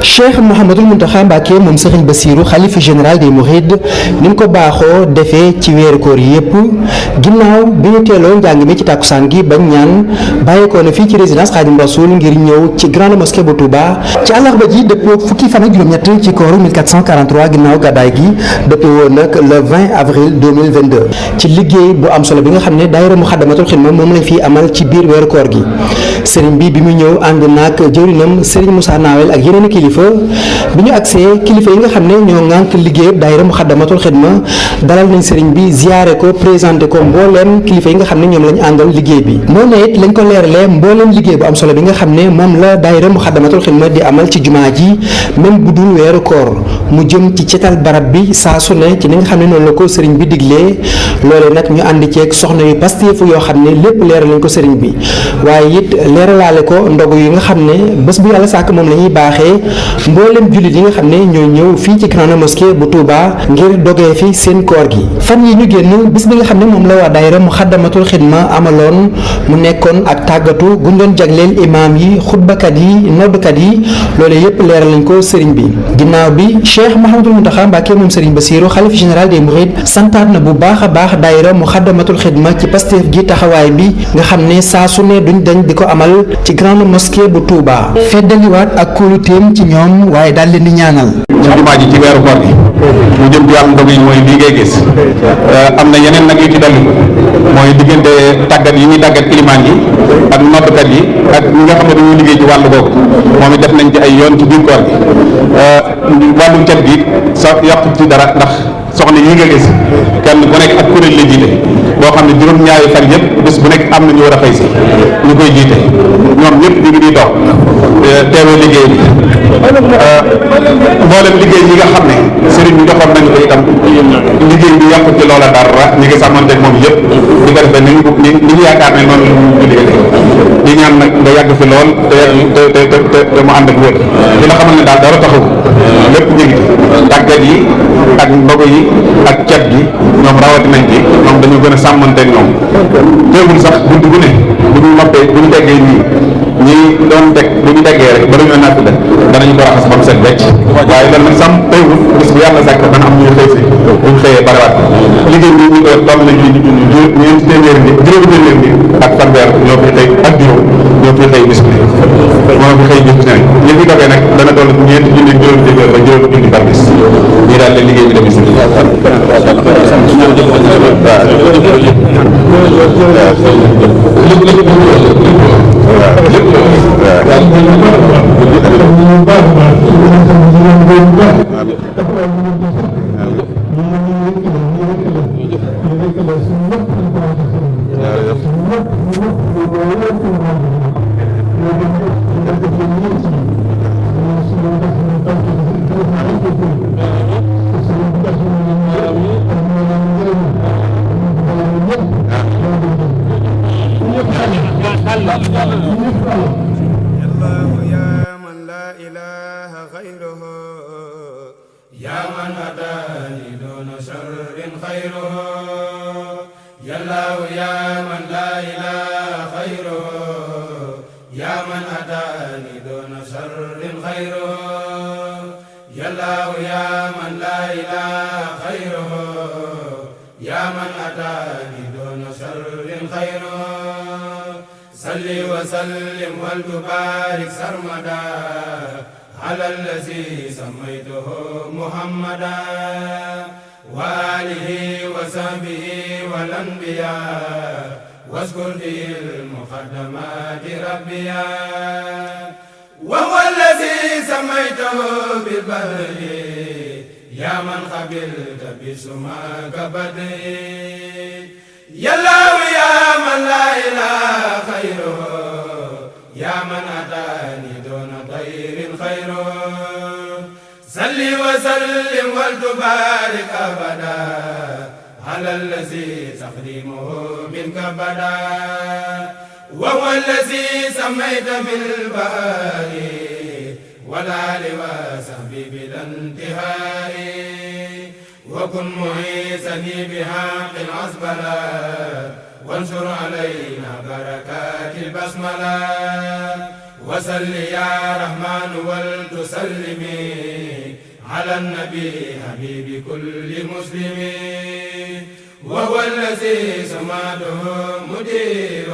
Cheikh Mouhamadul Mountakha Mbacké moom Serigne Bassirou xalifa général des Mourides ni mu ko baaxoo defee ci weeru koor yi yëpp ginnaaw bi ñu teeloo njàng mi ci tàkkusaan gi bañ ñaan bàyyeekoo na fii ci résidence Khadim Rasoul ngir ñëw ci grande mosquée bu Touba ci àllarba ji dëppoo fukki fan ak juróom-ñett ci kooru 1443 ginnaaw gàddaay gi dëppoo woon nag le 20 avril 2022 ci liggéey bu am solo bi nga xam ne daayira Muxaddamatul Xidma moom lañ fi amal ci biir weeru koor gi Serigne bi mu ñëw ànd nag jëwrinam Serigne Moussa Nawel ak yeneen kilifa bi ñu agsee kilifa yi nga xam ne ñoo ŋànk liggéey daayira Muxaddamatul Xidma dalal nañ sëriñ bi ziyaare ko présenté ko mbooleem kilifa yi nga xam ne ñoom lañ àndal liggéey bi noonu it lañ ko leeralee mbooleem liggéey bu am solo bi nga xam ne moom la daayira Muxaddamatul Xidma di amal ci jumaa ji même bu dul weeru koor mu jëm ci cetal barab bi saa su ne ci ni nga xam ne noonu la ko sëriñ bi diglee loolee nag ñu ànd ceeg soxna yu pasteefu yoo xam ne lépp leeral lañ ko sëriñ bi waaye it leeralaale ko ndogu yi nga xam ne bés bu yàlla sàkk moom la ñuy baaxee mboolem jullit yi nga xam ne ñoo ñëw fii ci grande mosquée bu Touba ngir dogee fi seen koor gi fan yi ñu génn bis bi nga xam ne moom la waa daayira Muxaddamatul Xidma amaloon mu nekkoon ak tàggatu guñ doon jagleel imaam yi xutbakat yi noddkat yi loolu yépp leeral lañ ko sëriñ bi ginnaaw bi Cheikh Mouhamadul Mountakha Mbacké moom sëriñ Bassirou xalifa général des Mourides santaat na bu baax a baax daayira Muxaddamatul Xidma ci pasteef gi taxawaay bi nga xam ne saa su ne duñ dañ di ko amal ci grande mosquée bu Touba feddaliwaat ak kóoluteem ci ñoom waaye daal leen di ñaanal. ci jumaa ji ci weeru koor gi mu jëm ci wàllu ndog yi mooy lii ngay gis am na yeneen nag yu ci dolli mooy diggante tàggat yi ñuy tàggat ilimaan yi ak noddkat yi ak ñi nga xam ne dañuy liggéey ci wàllu boobu moom it def nañ ci ay yoon ci biir koor gi wàllum cet gi sa yàqu ci dara ndax soxna yi nga gis kenn ku nekk ak kuréel la jiite boo xam ne juróom-ñaari fan yëpp bés bu nekk am na ñu war a fay si ñu koy jiite ñoom ñëpp ñu ngi di toog teewee liggéey bi mboolem liggéey yi nga xam ne sëriñ bi joxoon nañu ko itam liggéey bi yàqu ci loola dara ñu ngi sàmmante ak moom yëpp di ko defee ni ñu yaakaar ne noonu la ñu liggéey di ñaan nag nga yàgg fi lool te mu ànd ak wér di la xamal ne daal dara taxaw lépp ñu ngi tàggat yi ak ndogu yi ak cet gi ñoom rawati nañ ci ñoom dañoo gën a sàmmante ak ñoom teewul sax bunt bu ne bu ñu noppee bu ñu teggee nii ñi doon teg bu ñu teggee rek ba dañoo natt de danañ ko raxas ba mu set wecc waaye loolu nag sàmm teewul bis bu yàlla sàkk dana am ñuy xëy si bu ñu xëyee bariwaat liggéey bi ñu koy toll nañ ci ñeenti téeméeri nit juróomi téeméeri nit ak fanweer ñoo fi xëy ak juróom ñoo fi xëy bis bi moo fi xëy bis bi ñi fi dogee nag dana toll ñeenti junni juróomi téeméer ba juróomi junni par bis ñii daal la liggéey bi demee si salli wa sallim wal tubarik sarmada ala allazi samaytuhu muhammada wa alihi wa sahbihi wal anbiya waskur bil muqaddamati rabbiya wa huwa allazi samaytuhu bil bahri ya man qabilta bismaka badri ya Allah ya man la ilaha khairuhu ya man atani duna khairin khairuhu salli wa sallim wal tubarik abada ala allazi taqdimuhu minka bada wa huwa allazi samaita bil bahri وكن معيسني بحق العزبلة وانشر علينا بركات البسملة وصل يا رحمن ولتسلمي على النبي حبيب كل مسلم وهو الذي سماته مدير